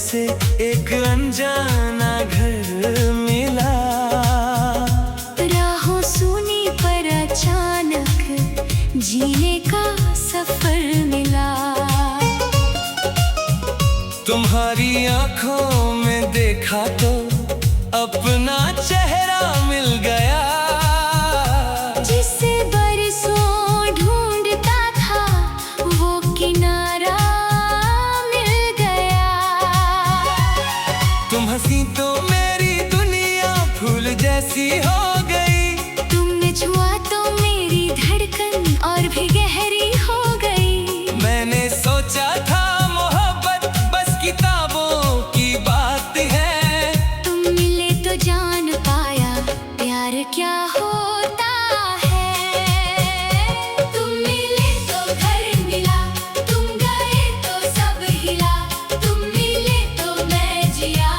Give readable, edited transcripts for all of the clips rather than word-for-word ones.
जैसे एक अनजाना घर मिला। राहों सुनी पर अचानक जीने का सफर मिला। तुम्हारी आंखों में देखा तो अपना चेहरा मिल गया। जिसे बरसों ढूंढता था वो किनारा मिल गया। तुम हंसी तो मेरी दुनिया फूल जैसी हो गई। तुमने छुआ तो मेरी धड़कन और भी गहरी हो गई। मैंने सोचा था मोहब्बत बस किताबों की बात है। तुम मिले तो जान पाया प्यार क्या होता है। तुम मिले तो घर मिला, तुम गए तो सब हिला। तुम मिले तो मैं जिया,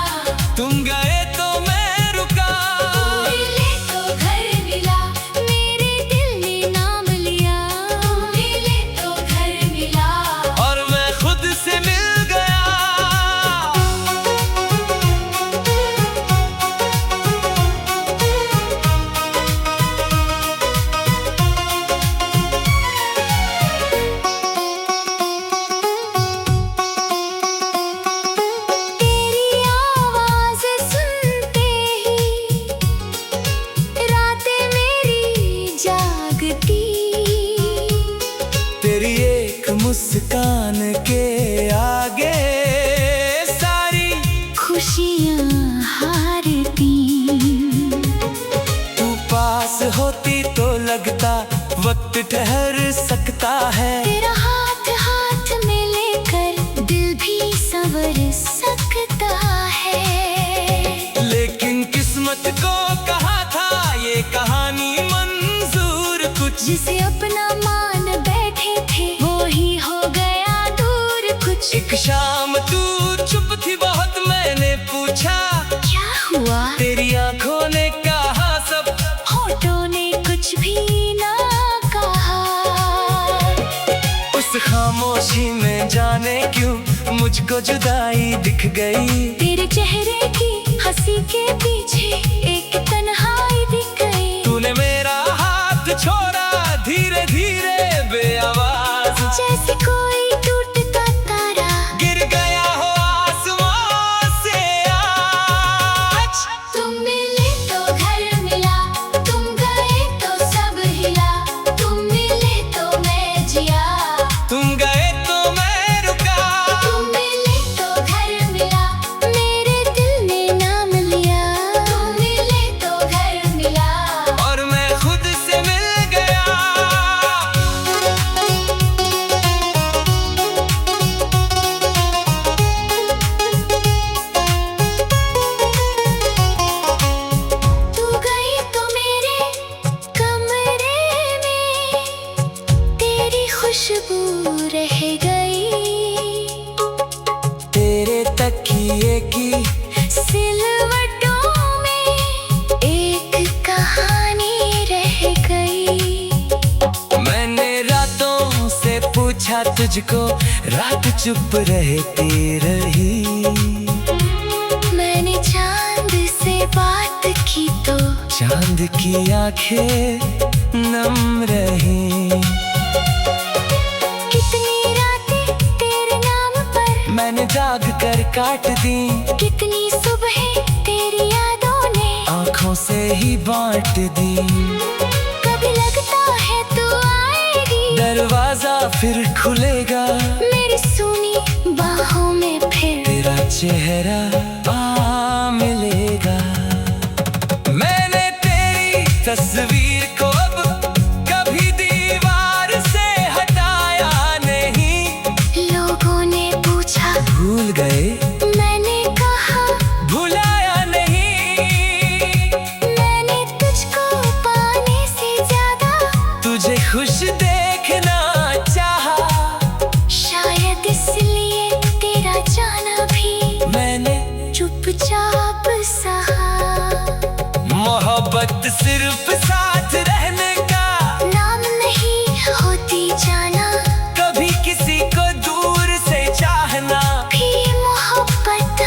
तुम गए तो मैं रुका। तुम मिले तो घर मिला, मेरे दिल ने नाम लिया। तुम मिले तो घर मिला और मैं खुद से मिल गया। तेरी आवाज़ सुनते ही रातें मेरी जागती। तेरी एक मुस्कान के आगे सारी खुशियाँ हारती। तू पास होती तो लगता वक्त ठहर सकता है। तेरा हाथ हाथ में लेकर दिल भी संवर सकता है। लेकिन किस्मत को कहा था ये कहानी मंजूर कुछ। जिसे अपना मान बैठे थे वो ही हो गया दूर कुछ। एक शाम तू चुप थी बहुत, मैंने पूछा क्या हुआ? तेरी आंखों ने कहा सब, होठों ने कुछ भी ना कहा। उस खामोशी में जाने क्यों मुझको जुदाई दिख गई। तेरे चेहरे की हंसी के पीछे एक तन्हाई दिख गई। तूने मेरा हाथ छोड़ा धीरे धीरे बेआवाज। जैसे कोई टूटता तारा गिर गया हो आसमां से आज। तुम मिले तो घर मिला, तुम गए तो सब हिला। तुम मिले तो मैं जिया, तुम गए तो मैं रुका। तुम मिले तो घर मिला, मेरे दिल ने नाम लिया। तुम मिले तो घर मिला और मैं खुद से मिल गया। तू गई तो मेरे कमरे में तेरी खुशबू रह गई। तेरे तकिए की सिलवटों में एक कहानी रह गई। मैंने रातों से पूछा तुझको, रात चुप रहती रही। मैंने चांद से बात की तो चांद की आंखें नम रही। कितनी रातें तेरे नाम पर मैंने जाग कर काट दी। कितनी सुबह तेरी यादों ने आंखों से ही बांट दी। कभी लगता है तू आएगी, दरवाजा फिर खुलेगा। मेरी सुनी बाहों में फिर तेरा चेहरा आ मिलेगा। मैंने तेरी तस्वीर को अब कभी दीवार से हटाया नहीं। लोगों ने पूछा भूल गए, मैंने कहा भुलाया नहीं। मैंने तुझको पाने से ज्यादा तुझे खुश देखना चाहा। शायद इसलिए तेरा जाना भी मैंने चुपचाप सहा। मोहब्बत सिर्फ साथ रहने का नाम नहीं होती जाना, कभी किसी को दूर से चाहना। भी मोहब्बत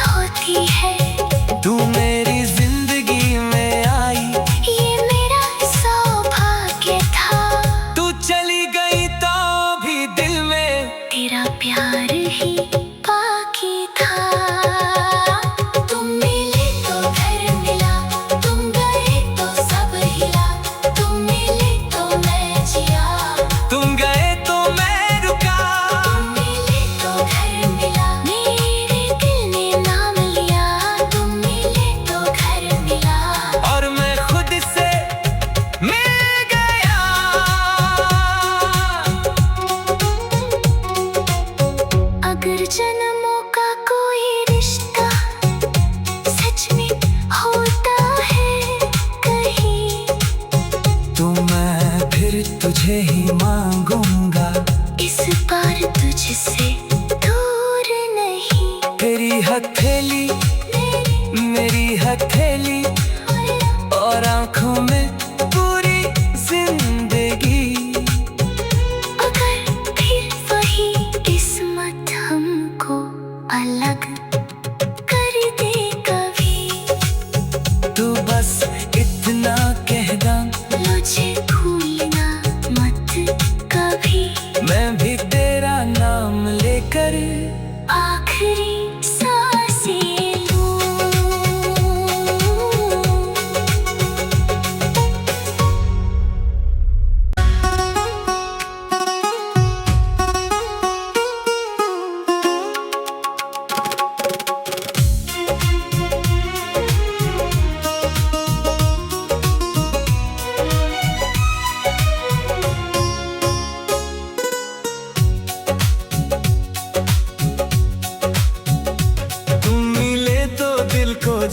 तुझे ही मांगूंगा, इस बार तुझसे दूर नहीं। तेरी हथेली मेरी हथेली और आंखों में पूरी जिंदगी। अगर फिर वही किस्मत हमको अलग कर दे कभी, तू बस इतना कह दा, मुझे भूलना मत कभी। मैं भी तेरा नाम लेकर आखिरी सांसें लूं।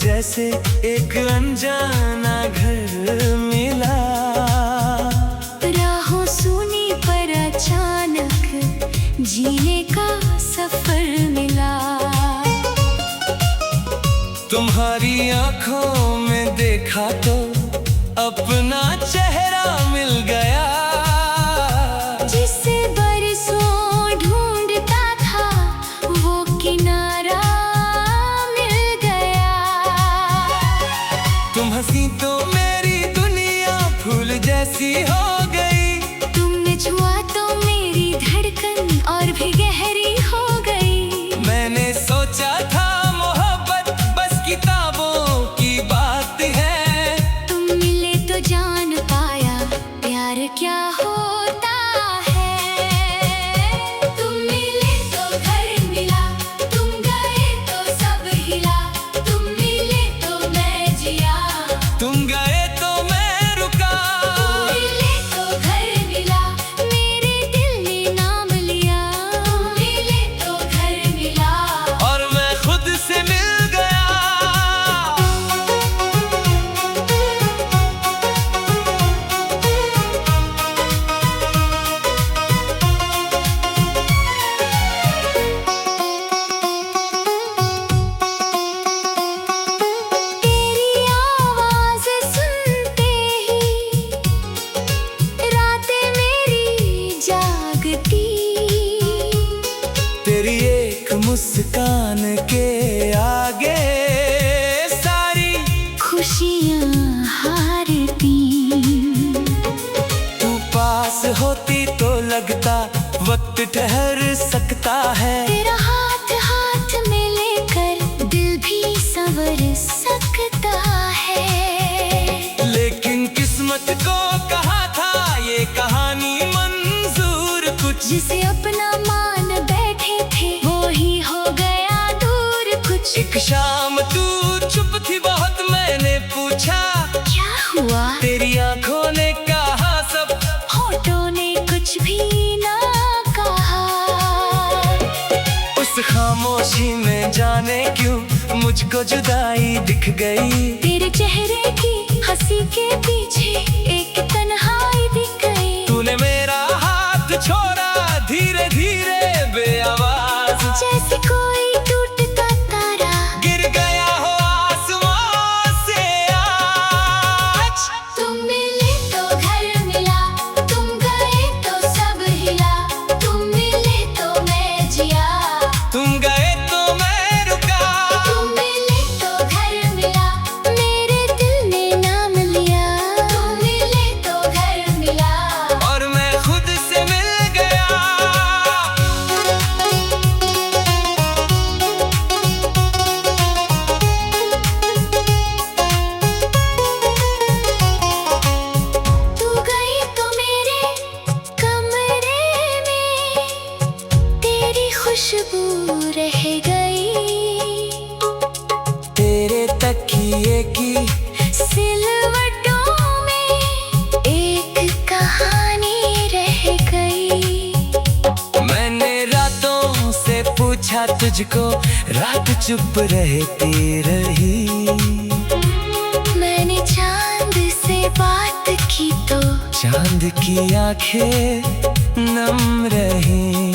जैसे एक अनजाना घर मिला, राहों सुनी पर अचानक जीने का सफर मिला। तुम्हारी आंखों में देखा तो अपना चेहरा मिल गया, जिसे बरसों ढूंढता था वो किनारा मिल गया। तुम हंसी तो मेरी दुनिया फूल जैसी हो गई, तुमने छुआ तो मेरी धड़कन और भी गहरी हो गई। मैंने सोचा था मोहब्बत बस किताबों की बात है, तुम मिले तो जान पाया प्यार क्या होता है। तुम मिले तो घर मिला, तुम गए तो सब हिला। तुम मिले तो मैं जिया, तुम गए तो मैं रुका। तुम मिले तो घर मिला, मेरे दिल ने नाम लिया। तुम मिले तो घर मिला और मैं खुद से मिल गया। तेरी आवाज़ सुनते ही रातें मेरी जागती। तेरी एक मुस्कान के आगे सारी खुशियाँ हारती। तू पास होती तो लगता वक्त ठहर सकता है, तेरा हाथ हाथ में लेकर दिल भी संवर सकता है। लेकिन किस्मत को कहा था ये कहानी मंजूर, कुछ जिसे अपना मान बैठे थे वो ही हो गया दूर कुछ। एक शाम तू चुप थी बहुत, मैंने पूछा क्या हुआ? तेरी आंखों ने कहा सब, होठों ने कुछ भी ना कहा। उस खामोशी में जाने क्यों मुझको जुदाई दिख गई। तेरे चेहरे की हंसी के पीछे एक तन्हाई दिख गई। तूने मेरा हाथ छोड़ा धीरे धीरे बेआवाज, जैसे कोई टूटता तारा गिर गया हो आसमां से आज। तुम मिले तो घर मिला, तुम गए तो सब हिला। तुम मिले तो मैं जिया, तुम गए तो मैं रुका। तुम मिले तो घर मिला, मेरे दिल ने नाम लिया। तुम मिले तो घर मिला और मैं खुद से मिल गया। तू गई तो मेरे कमरे में तेरी खुशबू रह गई। तेरे तकिए की सिलवटों में एक कहानी रह गई। मैंने रातों से पूछा तुझको, रात चुप रहती रही। मैंने चांद से बात की तो चांद की आंखें नम रही।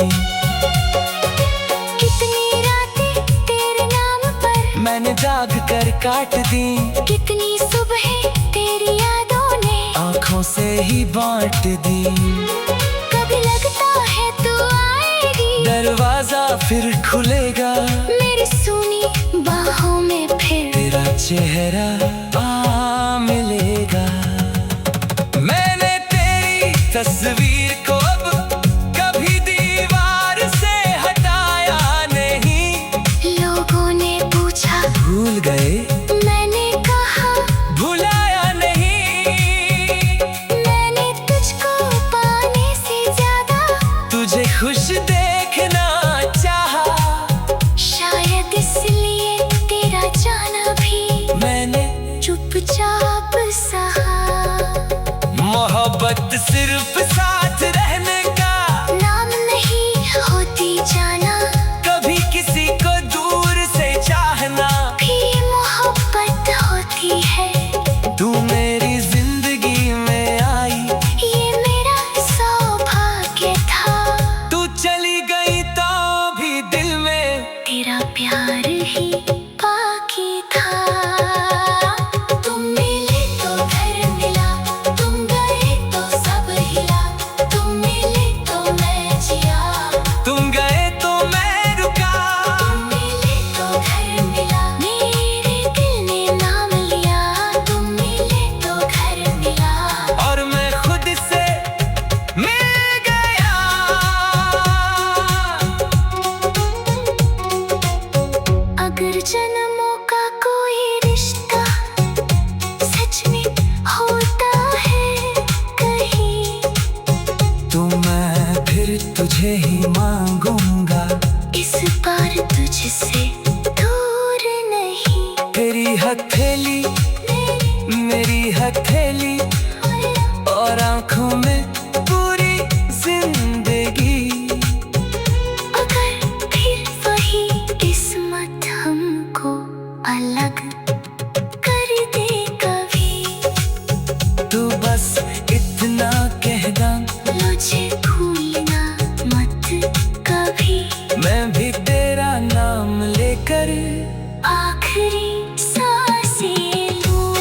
कितनी रातें तेरे नाम पर मैंने जाग कर काट दी, कितनी सुबह तेरी यादों ने आंखों से ही बांट दी। कभी लगता है तू आएगी, दरवाजा फिर खुलेगा, मेरी सुनी बाहों में फिर तेरा चेहरा आ मिलेगा। मैंने तेरी तस्वीर को अब कभी दीवार से हटाया नहीं। लोगों ने पूछा भूल गए, मैंने कहा भुलाया नहीं। मैंने तुझको पाने से ज्यादा तुझे खुश देखना चाहा, शायद इसलिए तेरा जाना भी मैंने चुपचाप सहा। मोहब्बत सिर्फ साथ रहने का नाम नहीं होती जाना, कभी किसी को दूर से चाहना भी मोहब्बत होती है। तू मेरी जिंदगी में आई, ये मेरा सौभाग्य था। तू चली गई तो भी दिल में तेरा प्यार ही बाकी था। तुम मिले तो घर मिला, तुम गए तो सब हिला। तुम मिले तो मैं जिया, तुम गए तो मैं रुका। तुम मिले तो घर मिला, मेरे दिल ने नाम लिया। तुम मिले तो घर मिला, और मैं खुद से मिल गया। अगर जन्मों का कोई रिश्ता सच में होता है कहीं, तो मैं फिर तुझे ही मांगूंगा, इस बार तुझसे दूर नहीं। तेरी हथेली मेरी हथेली, और आंखों में पूरी जिंदगी। अगर फिर वही किस्मत हमको अलग कर दे कभी, तू बस इतना कह दा, मुझे भूलना मत कभी। मैं भी तेरा नाम लेकर आखिरी सांसें लूं।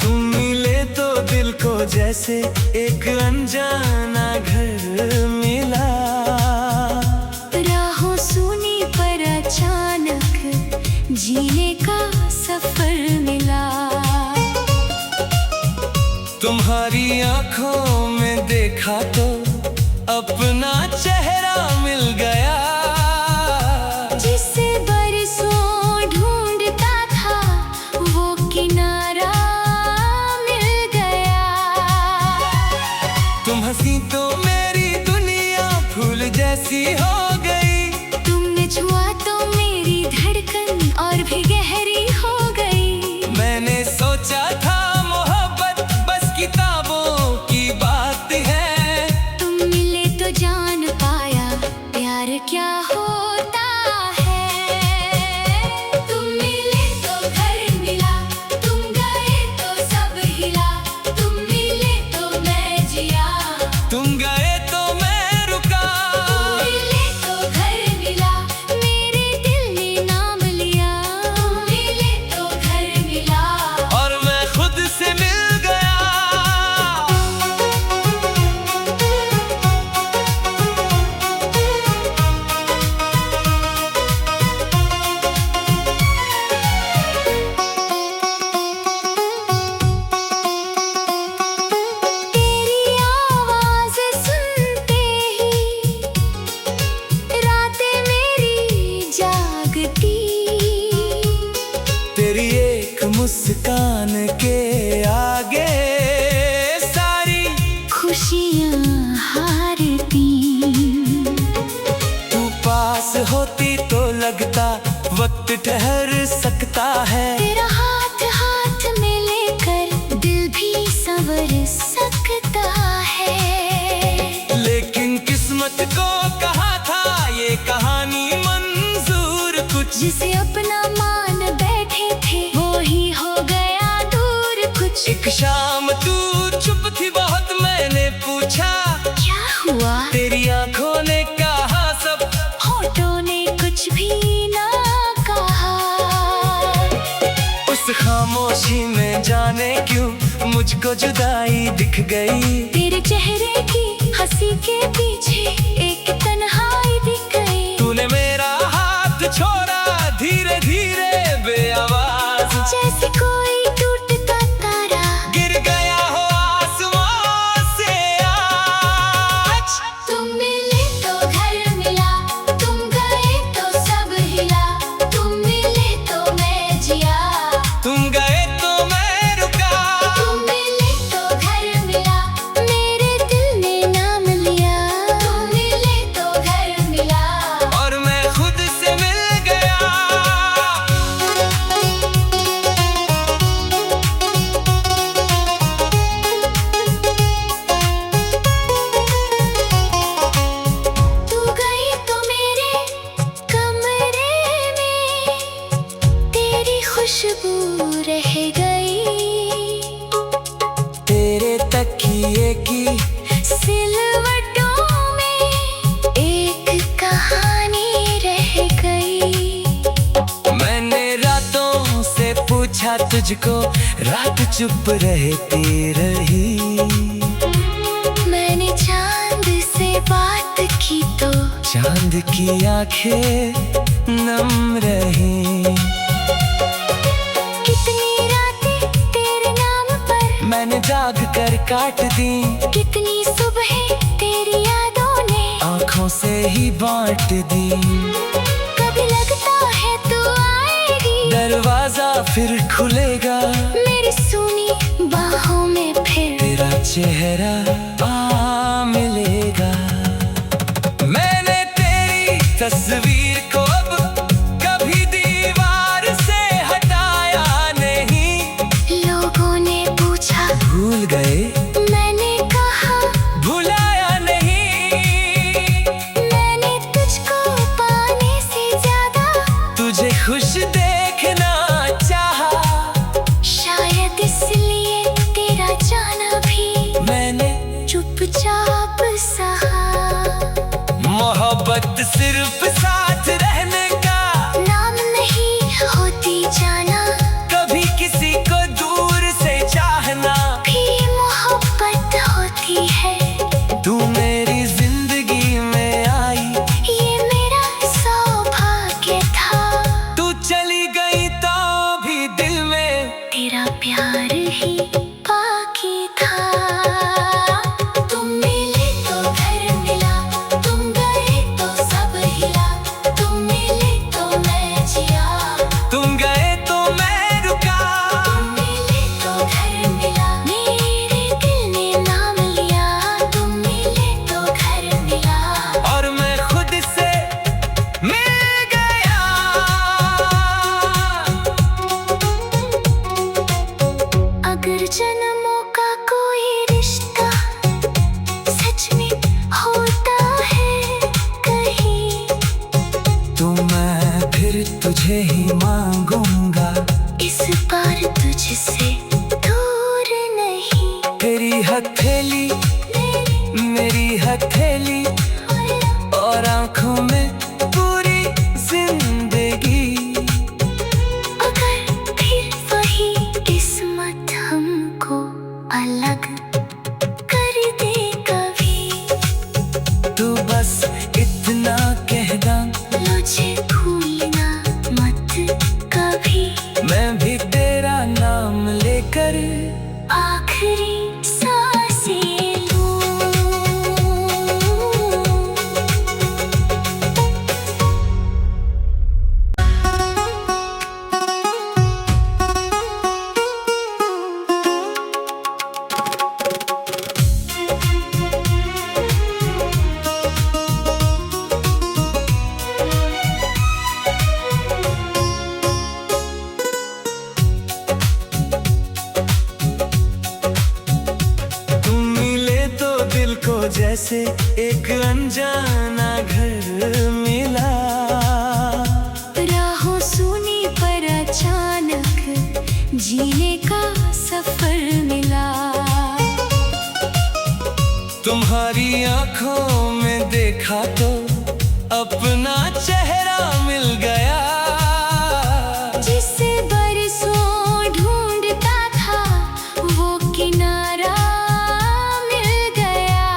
तुम मिले तो दिल को जैसे एक अनजाना घर मिला। राहों सुनी पर अचानक जीने का सफर मिला। तुम्हारी आंखों में देखा तो अपना चेहरा मिल गया। जिसे बरसों ढूंढता था वो किनारा मिल गया। तुम हंसी तो मेरी दुनिया फूल जैसी हो गई। तुमने छुआ तो मेरी धड़कन और भी गहरी हो गई। मैंने सोचा था मोहब्बत बस किताबों की बात है। तुम मिले तो जान पाया प्यार क्या होता है। तुम मिले तो घर मिला, तुम गए तो सब हिला। तुम मिले तो मैं जिया, तुम गए तो मैं रुका। तुम मिले तो घर मिला, मेरे दिल ने नाम लिया। तुम मिले तो घर मिला, और मैं खुद से मिल गया। तेरी आवाज़ सुनते ही रातें मेरी जागती। तेरी एक मुस्कान के आगे सारी खुशियाँ हार किस्मत को कहा था ये कहानी मंजूर। कुछ जिसे अपना मान बैठे थे वो ही हो गया दूर। कुछ एक शाम तू चुप थी बहुत, मैंने पूछा क्या हुआ? तेरी आंखों ने कहा सब, होठों ने कुछ भी ना कहा। उस खामोशी में जाने क्यों मुझको जुदाई दिख गई। तेरे चेहरे की हंसी के पीछे एक तन्हाई दिख गई। तूने मेरा हाथ छोड़ा धीरे धीरे बेआवाज, जैसे कोई टूटता तारा गिर गया हो आसमां से आज। तुम मिले तो घर मिला, तुम गए तो सब हिला। तुम मिले तो मैं जिया, तुम गए तो मैं रुका। तुम मिले तो घर मिला, मेरे दिल ने नाम लिया। तुम मिले तो घर मिला और मैं खुद से मिल गया। तू गई तो मेरे कमरे में तेरी खुशबू रह गई। तेरे तकिए की सिलवटों में एक कहानी रह गई। मैंने रातों से पूछा तुझको, रात चुप रहती रही। मैंने चांद से बात की तो चांद की आंखें नम रही। कितनी रातें तेरे नाम पर मैंने जाग कर काट दी, कितनी सुबह तेरी यादों ने आंखों से ही बांट दी। कभी लगता है तू आएगी, दरवाजा फिर खुलेगा, मेरी सुनी बाहों में फिर तेरा चेहरा आ मिलेगा। मैंने तेरी तस्वीर को अब कभी दीवार से हटाया नहीं। लोगों ने पूछा भूल गए, मैंने कहा भुलाया नहीं। मैंने तुझको पाने से ज्यादा तुझे खुश देखना चाहा, शायद इसलिए तेरा जाना भी मैंने चुपचाप सहा। मोहब्बत सिर्फ साथ रहने का नाम नहीं होती जाना, कभी किसी को दूर से चाहना भी मोहब्बत होती है। तू मेरी जिंदगी में आई, ये मेरा सौभाग्य था। तू चली गई तो भी दिल में तेरा प्यार ही बाकी था। तुम मिले तो घर मिला, तुम गए तो सब हिला। तुम मिले तो मैं जिया, तुम गए तो मैं रुका। तुम मिले तो घर मिला, मेरे दिल ने नाम लिया। तुम मिले तो घर मिला और मैं खुद से मिल गया। अगर जन्मों का कोई रिश्ता सच में होता है कहीं, तो मैं फिर तुझे ही मांगूंगा। इस बार तुझसे दूर नहीं। तेरी हथेली मेरी हथेली और आंखों में पूरी जिंदगी। अगर फिर वही किस्मत हमको अलग कर दे कभी, तू बस इतना कह दा, मुझे भूलना मत कभी। मैं भी तेरा नाम लेकर आखिरी सांसें लूं। जैसे एक अनजाना घर मिला। राहों सुनी पर अचानक जीने का सफर मिला। तुम्हारी आंखों में देखा तो अपना चेहरा मिल गया। जिसे बरसों ढूंढता था वो किनारा मिल गया।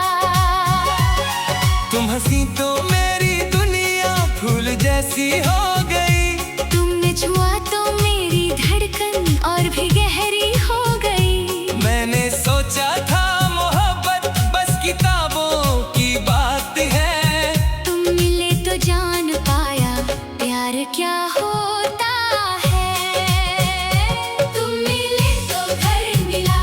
तुम हंसी तो मेरी दुनिया फूल जैसी हो गई। तुमने छुआ तो मेरी धड़कन और भी गहरी हो गई। मैंने सोचा था मोहब्बत बस किताबों की बात है। तुम मिले तो जान पाया प्यार क्या होता है। तुम मिले तो घर मिला,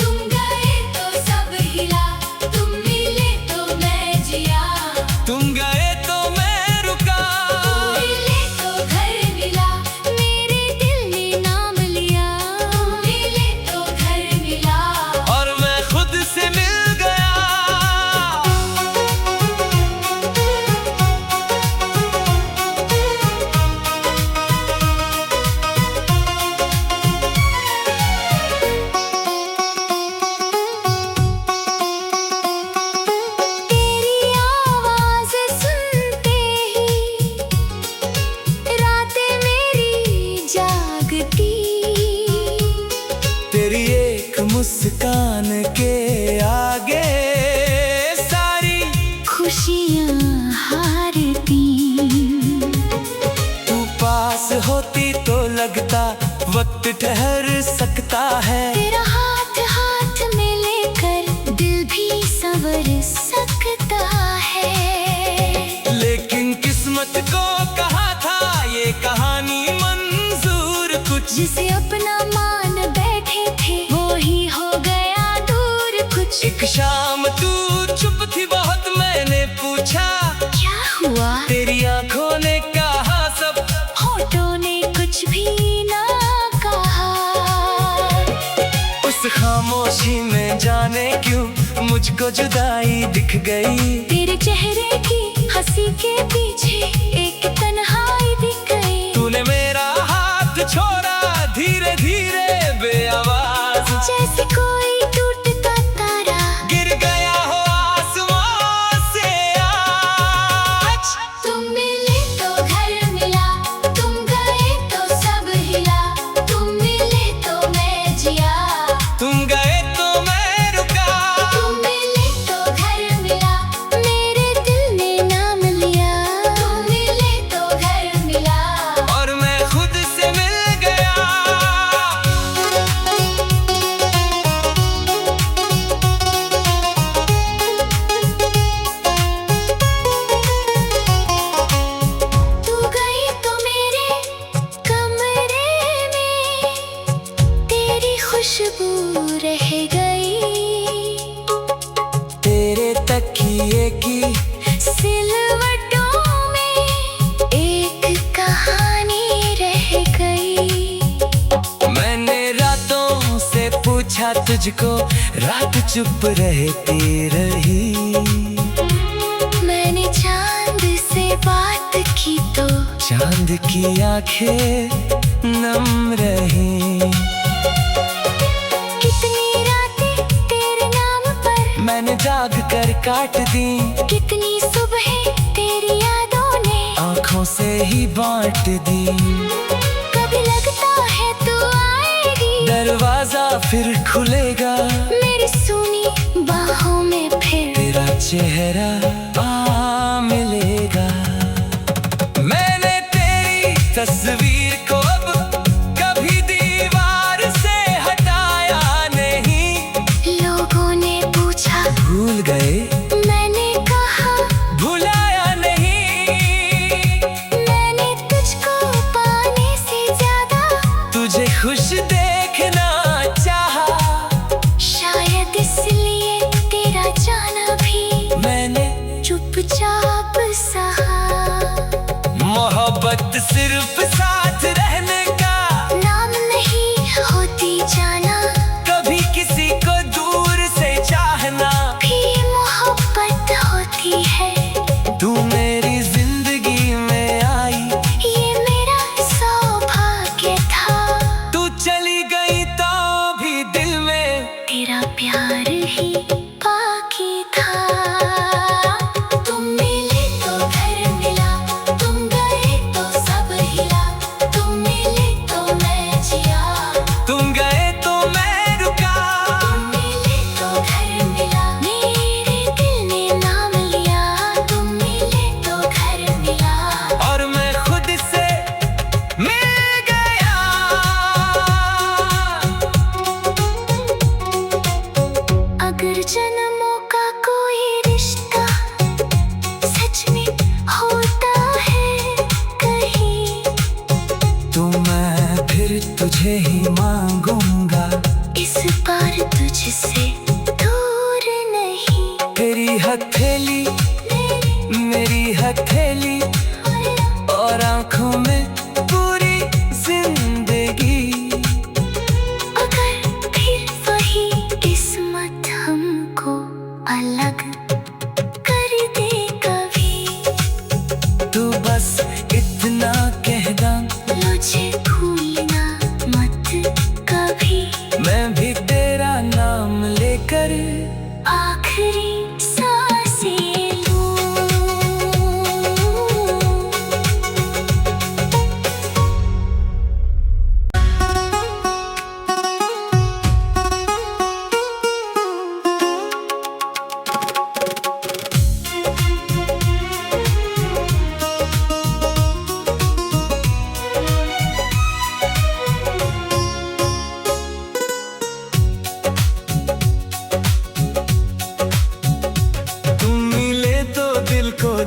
तुम गए तो सब हिला। तुम मिले तो मैं जिया, तुम गए तो मैं रुका। तुम मिले तो घर मिला, मेरे दिल ने नाम लिया। तुम मिले तो घर मिला और मैं खुद से मिल गया। तेरी आवाज़ सुनते ही रातें मेरी जागती। तेरी एक मुस्कान के आगे सारी खुशियाँ हारती। तू पास होती तो लगता वक्त ठहर सकता है। तेरा हाथ हाथ में लेकर दिल भी संवर सकता है। लेकिन किस्मत को कहा था ये कहानी मंजूर कुछ। जिसे अपना मान बैठे थे वो ही हो गया दूर कुछ। एक शाम तू चुप थी बहुत, मैंने पूछा क्या हुआ? तेरी आंखों ने कहा सब। होठों ने कुछ भी ना कहा। उस खामोशी में जाने क्यों मुझको जुदाई दिख गई। तेरे चेहरे की हंसी के पीछे एक तन्हाई दिख गई। तूने मेरा हाथ छोड़ा धीरे धीरे बेआवाज। जैसे कोई टूटता तारा गिर गया हो आसमां से आज। तुम मिले तो घर मिला, तुम गए तो सब हिला। तुम मिले तो मैं जिया, तुम गए तो मैं रुका। तुम मिले तो घर मिला, मेरे दिल ने नाम लिया। तुम मिले तो घर मिला और मैं खुद से मिल गया। तू गई तो मेरे कमरे में तेरी खुशबू रह गई। तेरे तकिए की सिलवटों में एक कहानी रह गई। मैंने रातों से पूछा तुझको, रात चुप रहती रही। मैंने चांद से बात की तो चांद की आंखें नम रही। कितनी रातें तेरे नाम पर मैंने जाग कर काट दी। कितनी सुबह तेरी यादों ने आंखों से ही बांट दी। कभी लगता है तू आएगी, दरवाजा फिर खुलेगा। मेरी सुनी बाहों में फिर तेरा चेहरा आ मिलेगा। मैंने तेरी तस्वीर को अब कभी दीवार से हटाया नहीं। लोगों ने पूछा भूल गए, मैंने कहा भुलाया नहीं। मैंने तुझको पाने से ज्यादा तुझे खुश देखना चाहा। शायद इसलिए तेरा जाना भी मैंने तुझे ही मांगूंगा, इस बार तुझसे दूर नहीं। तेरी हथेली मेरी हथेली और आंखों में पूरी जिंदगी। अगर फिर वही किस्मत हमको अलग कर दे कभी, तू बस इतना कह दा, मुझे भूलना मत कभी। मैं भी तेरा नाम लेकर आखिरी सांसें लूं।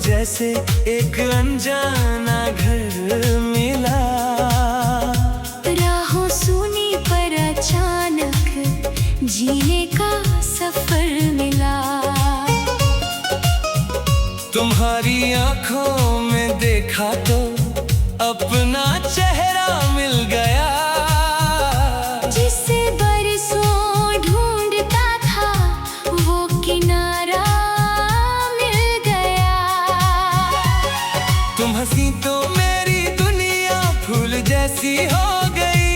जैसे एक अनजाना घर मिला, राहों सुनी पर अचानक जीने का सफर मिला। तुम्हारी आंखों में देखा तो अपना चेहरा मिल गया, जिसे बरसों ढूंढता था वो किनारा मिल गया। तुम हंसी तो मेरी दुनिया फूल जैसी हो गई,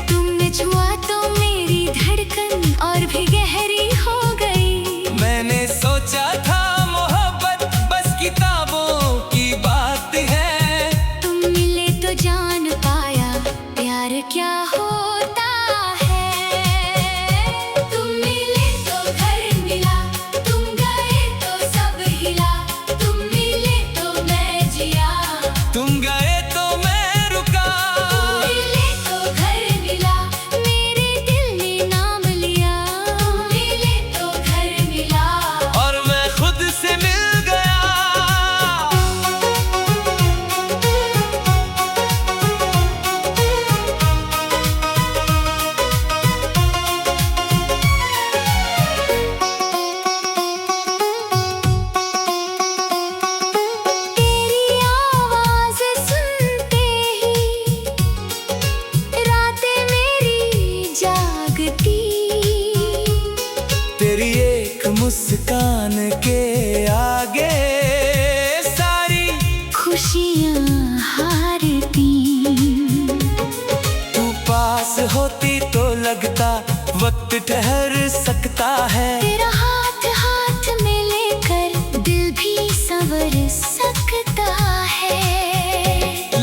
तुमने छुआ तो मेरी धड़कन और भी गहरी हो गई। मैंने सोचा था मोहब्बत बस किताबों की बात है, तुम मिले तो जान पाया प्यार क्या होता है। तुम मिले तो घर मिला, तुम गए तो सब हिला। तुम मिले तो मैं जिया, तुम गए तो मैं रुका। तुम मिले तो घर मिला, मेरे दिल ने नाम लिया। तुम मिले तो घर मिला और मैं खुद से मिल गया। तेरी आवाज़ सुनते ही रातें मेरी जागती। तेरी एक मुस्कान के आगे सारी खुशियाँ हारती। तू पास होती तो लगता वक्त ठहर सकता है, तेरा हाथ हाथ में लेकर दिल भी संवर सकता है।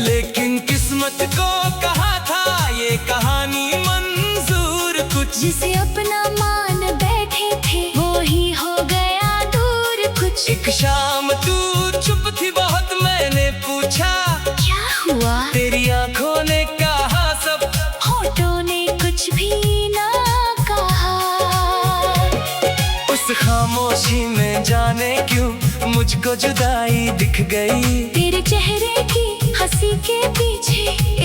लेकिन किस्मत को कहा था ये कहानी मंजूर, कुछ जिसे अपना मान बैठे थे वो ही हो गया दूर कुछ। एक शाम तू चुप थी बहुत, मैंने पूछा क्या हुआ? तेरी आंखों ने कहा सब, होठों ने कुछ भी ना कहा। उस खामोशी में जाने क्यों मुझको जुदाई दिख गई। तेरे चेहरे की हंसी के पीछे